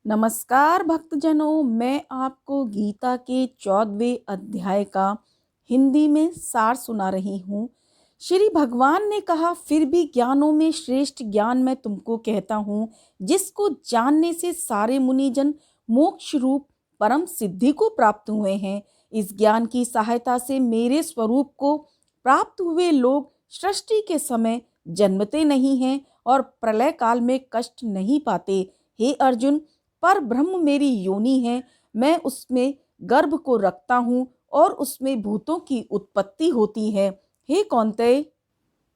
नमस्कार भक्तजनों, मैं आपको गीता के 14वें अध्याय का हिंदी में सार सुना रही हूँ। श्री भगवान ने कहा, फिर भी ज्ञानों में श्रेष्ठ ज्ञान मैं तुमको कहता हूँ, जिसको जानने से सारे मुनिजन मोक्ष रूप परम सिद्धि को प्राप्त हुए हैं। इस ज्ञान की सहायता से मेरे स्वरूप को प्राप्त हुए लोग सृष्टि के समय जन्मते नहीं हैं और प्रलय काल में कष्ट नहीं पाते। हे अर्जुन, पर ब्रह्म मेरी योनि है, मैं उसमें गर्भ को रखता हूँ और उसमें भूतों की उत्पत्ति होती है। हे कौन्तेय,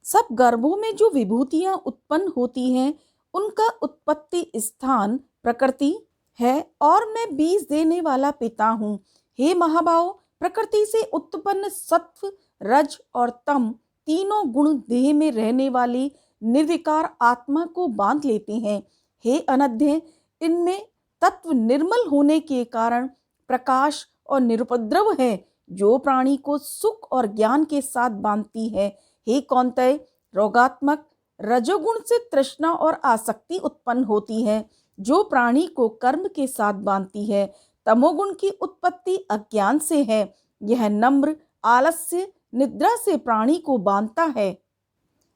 सब गर्भों में जो विभूतियां उत्पन्न होती हैं, उनका उत्पत्ति स्थान प्रकृति है और मैं बीज देने वाला पिता हूँ। हे महाभाव, प्रकृति से उत्पन्न सत्व, रज और तम तीनों गुण देह में रहने वाली निर्विकार आत्मा को बांध लेते हैं। हे अनध्य, इनमें तत्व निर्मल होने के कारण प्रकाश और निरुपद्रव है, जो प्राणी को सुख और ज्ञान के साथ बांधती है। हे कौन्तेय, रोगात्मक रजोगुण से तृष्णा और आसक्ति उत्पन्न होती है, जो प्राणी को कर्म के साथ बांधती है। तमोगुण की उत्पत्ति अज्ञान से है, यह नम्र आलस्य निद्रा से प्राणी को बांधता है।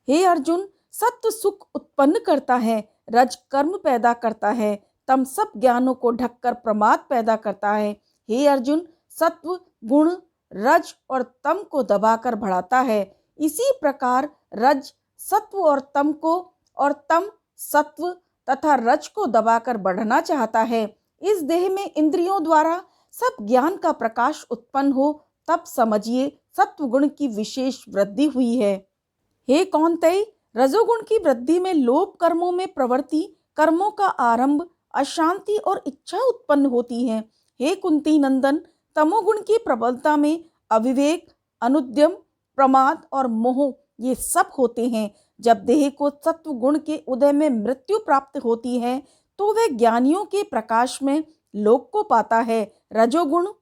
हे अर्जुन, सत्व सुख उत्पन्न करता है, रज कर्म पैदा करता है, तम सब ज्ञानों को ढककर प्रमाद पैदा करता है। हे अर्जुन, सत्व गुण रज और तम को दबाकर बढ़ाता है। इसी प्रकार रज सत्व और तम सत्व तथा रज को दबाकर बढ़ना चाहता है। इस देह में इंद्रियों द्वारा सब ज्ञान का प्रकाश उत्पन्न हो, तब समझिए सत्व गुण की विशेष वृद्धि हुई है। हे कौन्तेय, रजोगुण की वृद्धि में लोभ कर्मों में प्रवृत्ति, कर्मों का आरंभ, अशांति और इच्छा उत्पन्न होती है। हे कुंती नंदन, तमोगुण की प्रबलता में अविवेक, अनुद्यम, प्रमाद और मोह ये सब होते हैं। जब देह को सत्व गुण के उदय में मृत्यु प्राप्त होती है, तो वह ज्ञानियों के प्रकाश में लोक को पाता है। रजोगुण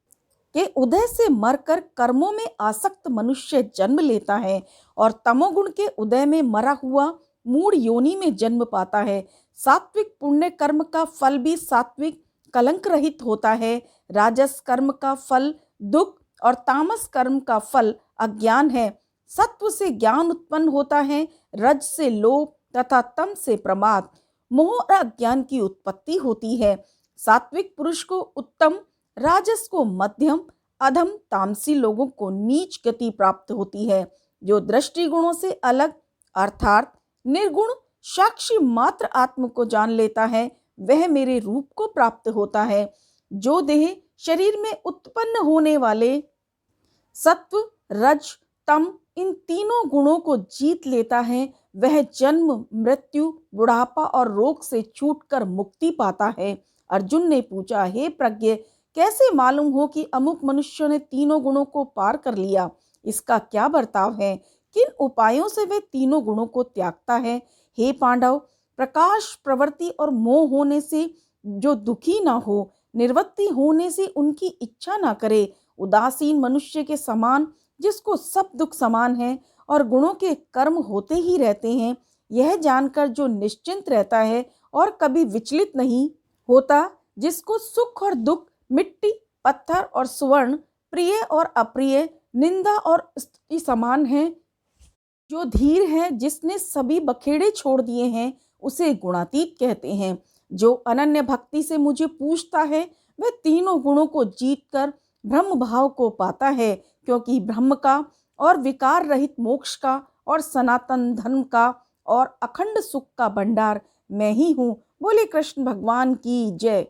के उदय से मरकर कर्मों में आसक्त मनुष्य जन्म लेता है और तमोगुण के उदय में मरा हुआ मूढ़ योनि में जन्म पाता है। सात्विक पुण्य कर्म का फल भी सात्विक कलंक रहित होता है। राजस कर्म का फल दुख और तामस कर्म का फल अज्ञान है। सत्व से ज्ञान उत्पन्न होता है, रज से लोभ तथा तम से प्रमाद, मोह और अज्ञान की उत्पत्ति होती है। सात्विक पुरुष को उत्तम, राजस को मध्यम, अधम तामसी लोगों को नीच गति प्राप्त होती है। जो दृष्टि गुणों से अलग अर्थात निर्गुण साक्षी मात्र आत्म को जान लेता है, वह मेरे रूप को प्राप्त होता है। जो देह शरीर में उत्पन्न होने वाले सत्व रज तम इन तीनों गुणों को जीत लेता है, वह जन्म मृत्यु बुढ़ापा और रोग से छूटकर मुक्ति पाता है। अर्जुन ने पूछा, हे प्रज्ञ, कैसे मालूम हो कि अमुक मनुष्यों ने तीनों गुणों को पार कर लिया? इसका क्या बर्ताव है? किन उपायों से वे तीनों गुणों को त्यागता है? हे पांडव, प्रकाश प्रवृत्ति और मोह होने से जो दुखी ना हो, निर्वृत्ति होने से उनकी इच्छा ना करे, उदासीन मनुष्य के समान जिसको सब दुख समान है और गुणों के कर्म होते ही रहते हैं, यह जानकर जो निश्चिंत रहता है और कभी विचलित नहीं होता, जिसको सुख और दुख, मिट्टी पत्थर और स्वर्ण, प्रिय और अप्रिय, निंदा और स्तुति समान है, जो धीर है, जिसने सभी बखेड़े छोड़ दिए हैं, उसे गुणातीत कहते हैं। जो अनन्य भक्ति से मुझे पूछता है, वह तीनों गुणों को जीतकर ब्रह्म भाव को पाता है, क्योंकि ब्रह्म का और विकार रहित मोक्ष का और सनातन धर्म का और अखंड सुख का भंडार मैं ही हूँ। बोले कृष्ण भगवान की जय।